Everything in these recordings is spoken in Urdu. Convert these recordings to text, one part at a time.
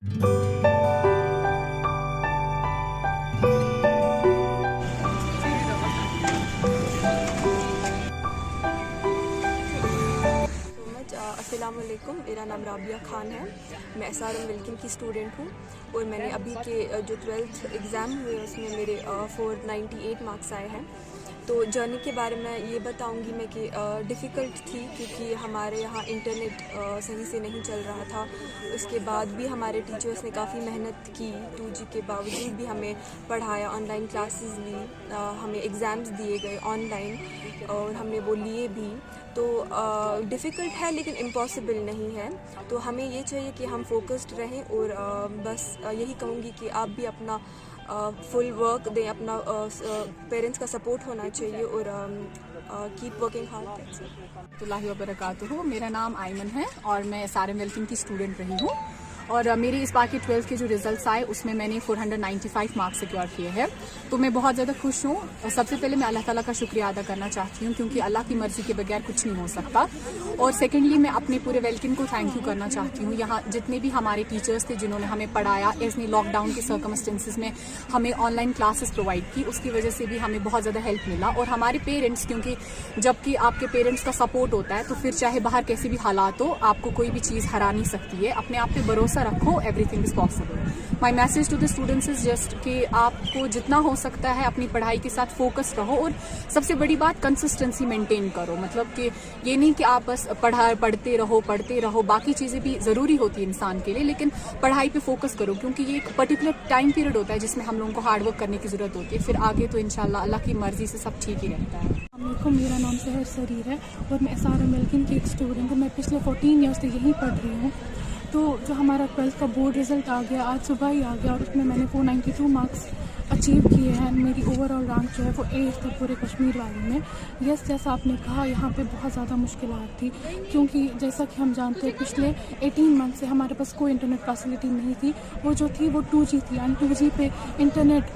السلام علیکم، میرا نام رابعہ خان ہے، میں ایس آر ایم ولکن کی اسٹوڈنٹ ہوں، اور میں نے ابھی کے جو 12th ایگزام ہوئے اس میں میرے 498 مارکس آئے ہیں. تو جرنی کے بارے میں یہ بتاؤں گی میں کہ ڈیفیکلٹ تھی، کیونکہ ہمارے یہاں انٹرنیٹ صحیح سے نہیں چل رہا تھا. اس کے بعد بھی ہمارے ٹیچرس نے کافی محنت کی، 2G کے باوجود بھی ہمیں پڑھایا، آن لائن کلاسز لی، ہمیں ایگزامز دیے گئے آن لائن اور ہم نے وہ لیے بھی. تو ڈیفیکلٹ ہے لیکن امپاسبل نہیں ہے. تو ہمیں یہ چاہیے کہ ہم فوکسڈ رہیں، اور بس یہی کہوں گی کہ آپ بھی اپنا فل ورک دیں، اپنا پیرنٹس کا سپورٹ ہونا چاہیے، اور کیپ ورکنگ ہارڈ. اللہ وبرکاتہ. میرا نام آئمن ہے اور میں ایس آر ایم ولکن کی اسٹوڈنٹ رہی ہوں، اور میری اس بار کے 12th کے جو ریزلٹس آئے اس میں میں نے 495 مارکس سیکیور کیے ہیں. تو میں بہت زیادہ خوش ہوں. سب سے پہلے میں اللہ تعالیٰ کا شکریہ ادا کرنا چاہتی ہوں، کیونکہ اللہ کی مرضی کے بغیر کچھ نہیں ہو سکتا. اور سیکنڈلی میں اپنے پورے ولکن کو تھینک یو کرنا چاہتی ہوں. یہاں جتنے بھی ہمارے ٹیچرس تھے جنہوں نے ہمیں پڑھایا، ایسے لاک ڈاؤن کے سرکمسٹینسز میں ہمیں آن لائن کلاسز پرووائڈ کی، اس کی وجہ سے بھی ہمیں بہت زیادہ ہیلپ ملا. اور ہمارے پیرنٹس، کیونکہ جب کہ آپ کے پیرنٹس کا سپورٹ ہوتا ہے تو پھر چاہے باہر کیسی بھی حالات ہو، آپ کو کوئی بھی چیز ہرا نہیں سکتی ہے. اپنے آپ پہ بھروسہ رکھو، everything is possible. My message to the students is just کہ آپ کو جتنا ہو سکتا ہے اپنی پڑھائی کے ساتھ فوکس رہو، اور سب سے بڑی بات کنسسٹنسی مینٹین کرو. مطلب کہ یہ نہیں کہ آپ بس پڑھتے رہو، باقی چیزیں بھی ضروری ہوتی ہیں انسان کے لیے، لیکن پڑھائی پہ فوکس کرو، کیونکہ یہ ایک پرٹیکولر ٹائم پیریڈ ہوتا ہے جس میں ہم لوگوں کو ہارڈ ورک کرنے کی ضرورت ہوتی ہے. پھر آگے تو انشاءاللہ اللہ کی مرضی سے سب ٹھیک ہی رہتا ہے. السلام علیکم، میرا نام سحر سریر ہے اور میں ایس آر ایم ولکن کی ایک اسٹوڈنٹ ہوں. میں پچھلے 14 ایئرس سے یہیں پڑھ رہی ہوں. تو جو ہمارا 12th کا بورڈ رزلٹ آ گیا آج صبح ہی آ گیا، اور اس میں میں نے 492 مارکس اچیو کیے ہیں. میری اوور آل رینک جو ہے وہ 8 تھا پورے کشمیر والے میں. یس، جیسا آپ نے کہا یہاں پہ بہت زیادہ مشکلات تھی، کیونکہ جیسا کہ ہم جانتے ہیں پچھلے 18 منتھ سے ہمارے پاس کوئی انٹرنیٹ فیسلٹی نہیں تھی. وہ جو تھی وہ 2G تھی، اینڈ 2G پہ انٹرنیٹ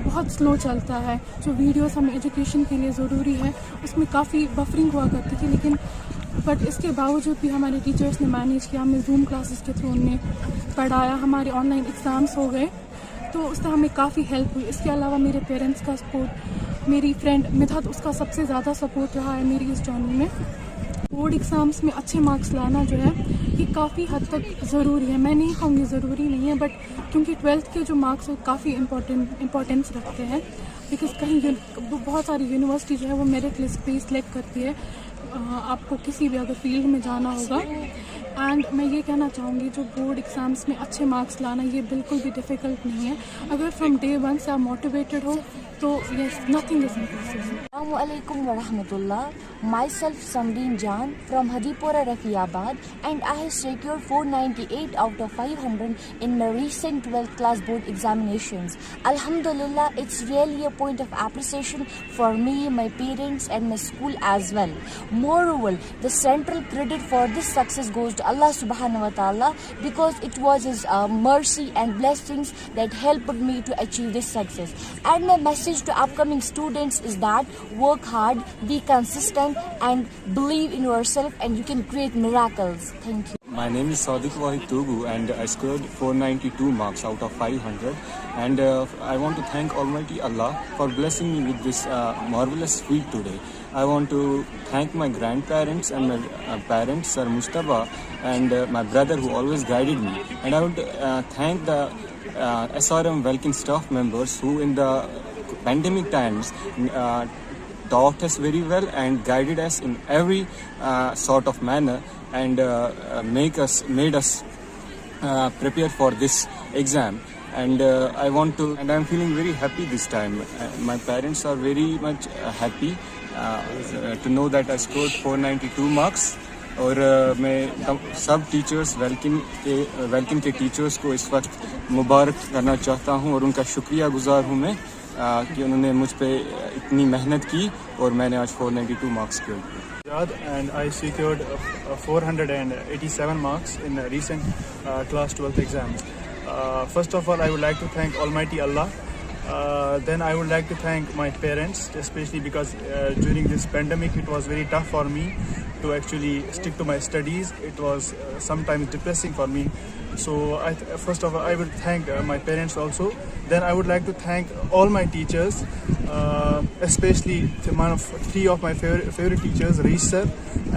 بہت سلو چلتا ہے. جو ویڈیوز ہمیں ایجوکیشن کے لیے ضروری ہے اس میں کافی بفرنگ ہوا کرتی تھی، لیکن بٹ اس کے باوجود بھی ہمارے ٹیچرس نے مینیج کیا. ہمیں زوم کلاسز کے تھرو نے پڑھایا، ہمارے آن لائن ایگزامس ہو گئے، تو اس سے ہمیں کافی ہیلپ ہوئی. اس کے علاوہ میرے پیرنٹس کا سپورٹ، میری فرینڈ مدحت، اس کا سب سے زیادہ سپورٹ رہا ہے میری اس جرنی میں. بورڈ ایگزامس میں اچھے مارکس لانا جو ہے یہ کافی حد تک ضروری ہے. میں نہیں کہوں گی ضروری نہیں ہے، بٹ کیونکہ 12th کے جو مارکس ہیں کافی امپورٹینس رکھتے ہیں، بیکاز کہیں بہت ساری یونیورسٹی جو ہے وہ میرٹ لسٹ پہ سلیکٹ کرتی ہے آپ کو کسی بھی اگر فیلڈ میں جانا ہوگا. اینڈ میں یہ کہنا چاہوں گی جو بورڈ ایگزامس میں اچھے مارکس لانا یہ بالکل بھی ڈیفیکلٹ نہیں ہے. اگر فرام ڈے 1 سے آپ موٹیویٹڈ ہو تو یس، نتھنگ از امپاسبل. السلام علیکم ورحمۃ اللہ. Myself Samreen Jan from Hadipura, Rafiabad, and I have secured 498 out of 500 in my recent 12th class board examinations. Alhamdulillah, it's really a point of appreciation for me, my parents and my school as well. Moreover, the central credit for this success goes to Allah subhanahu wa ta'ala, because it was His mercy and blessings that helped me to achieve this success. And my message to upcoming students is that work hard, be consistent and believe in yourself, and you can create miracles. Thank you. My name is Sadiq Wahid Tugu, and I scored 492 marks out of 500. And I want to thank Almighty Allah for blessing me with this marvelous feat today. I want to thank my grandparents and my parents, Sir Mustafa, and my brother who always guided me. And I want to thank the SRM Welkin staff members who in the pandemic times taught us very well and guided us in every sort of manner, and made us prepare for this exam. And I'm feeling very happy this time. My parents are very much happy to know that I scored 492 marks. اور میں سب ٹیچرس ویلکن کے ٹیچرس کو اس وقت مبارک کرنا چاہتا ہوں، اور ان کا شکریہ گزار ہوں میں کہ انہوں نے مجھ پہ اتنی محنت کی اور میں نے آج 492 مارکس کیے. And I secured 487 marks in the recent class 12th exam. First of all, I would like to thank Almighty Allah. Then I would like to thank my parents, especially because during this pandemic it was very tough for me to actually stick to my studies. It was sometimes depressing for me. So first of all, I would thank my parents also. Then I would like to thank all my teachers, especially three of my favorite teachers, Rees sir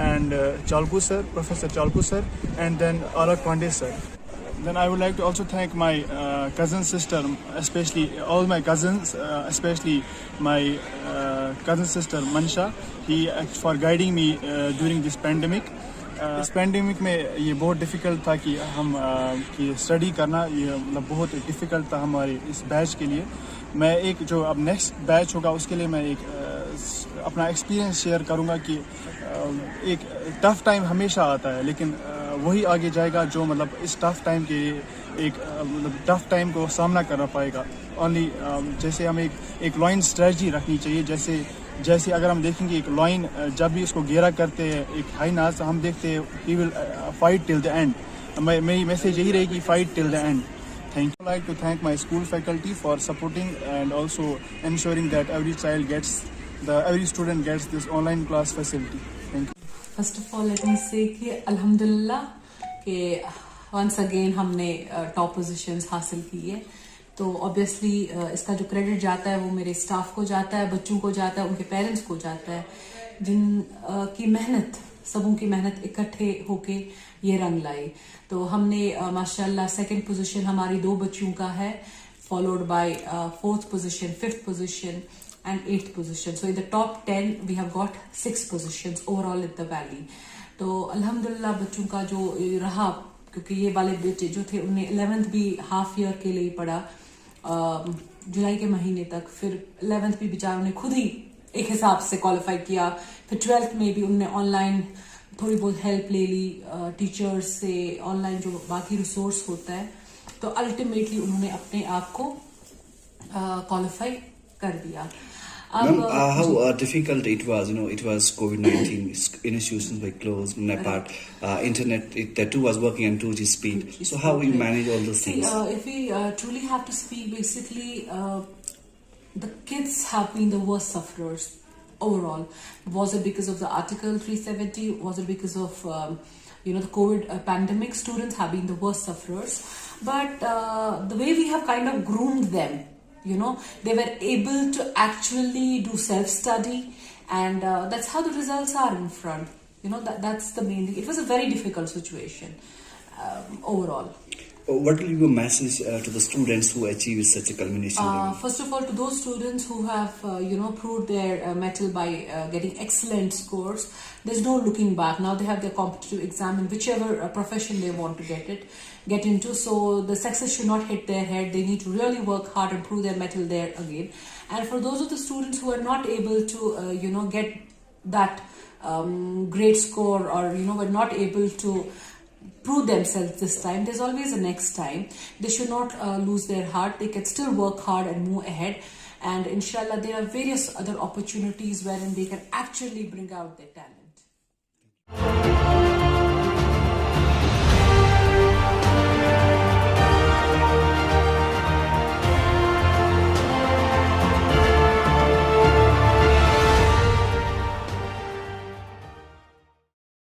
and Chalku sir, Professor Chalku sir, and then Alak Pandey sir. Then I would like to also thank my cousin sister, especially all my cousins, especially my cousin sister Mansha, for guiding me during this pandemic. اس پینڈیمک میں یہ بہت ڈیفیکلٹ تھا کہ ہم کہ اسٹڈی کرنا، یہ مطلب بہت ڈیفیکلٹ تھا ہمارے اس بیچ کے لیے. میں ایک جو اب نیکسٹ بیچ ہوگا اس کے لیے میں ایک اپنا ایکسپیرینس شیئر کروں گا کہ ایک ٹف ٹائم ہمیشہ آتا ہے، لیکن وہی آگے جائے گا جو مطلب اس ٹف ٹائم کے ایک مطلب ٹف ٹائم کو سامنا کرنا پائے گا. اونلی جیسے ہمیں ایک لائن اسٹریٹجی رکھنی چاہیے. جیسے اگر ہم دیکھیں گے ایک لائن جب بھی اس کو گھیرا کرتے ہیں ایک ہائی ناز، ہم دیکھتے ہیں ہی we'll fight till the end. میری میسیج یہی رہے گی، fight till the end. Thank you. I would like to thank my school faculty for supporting and also ensuring that every student gets this online class facility. Thank you. First of all, let me say کہ الحمدللہ کہ once again ہم نے ٹاپ پوزیشنز حاصل کی ہے. تو obviously اس کا جو کریڈٹ جاتا ہے وہ میرے اسٹاف کو جاتا ہے، بچوں کو جاتا ہے، ان کے پیرنٹس کو جاتا ہے، جن کی محنت، سبوں کی محنت اکٹھے ہو کے یہ رنگ لائی. تو ہم نے ماشاء اللہ سیکنڈ پوزیشن ہماری 2 بچیوں کا ہے، followed by 4th position, 5th position and 8th position. So in the top 10 we have got 6 positions overall in the valley. تو الحمدللہ بچوں کا جو رہا، کیونکہ یہ والے بیٹے جو تھے انہیں 11th بھی ہاف ایئر کے لیے پڑھا جولائی کے مہینے تک، پھر 11th بھی بیچاروں نے خود ہی ایک حساب سے کوالیفائی کیا، پھر 12th میں بھی انہوں نے آن لائن تھوڑی بہت ہیلپ لے لی ٹیچرز سے، آن لائن جو باقی ریسورس ہوتا ہے. تو الٹیمیٹلی انہوں نے اپنے آپ کو کوالیفائی کر دیا. Ma'am, how difficult it was, it was COVID-19, institutions were closed, apart, internet, that too was working on 2G speed. So how you manage all those things? If we truly have to speak, basically, the kids have been the worst sufferers overall. Was it because of the Article 370? Was it because of, the COVID pandemic? Students have been the worst sufferers. But the way we have kind of groomed them, they were able to actually do self-study, and that's how the results are in front. That's the main thing. It was a very difficult situation overall. What will be your message to the students who achieve such a culmination? First of all, to those students who have, proved their mettle by getting excellent scores, there's no looking back. Now they have their competitive exam in whichever profession they want to get into. So the success should not hit their head. They need to really work hard and prove their mettle there again. And for those of the students who are not able to, get that great score, or, were not able to prove themselves this time, there's always a next time. They should not lose their heart. They can still work hard and move ahead. And inshallah, there are various other opportunities wherein they can actually bring out their talent.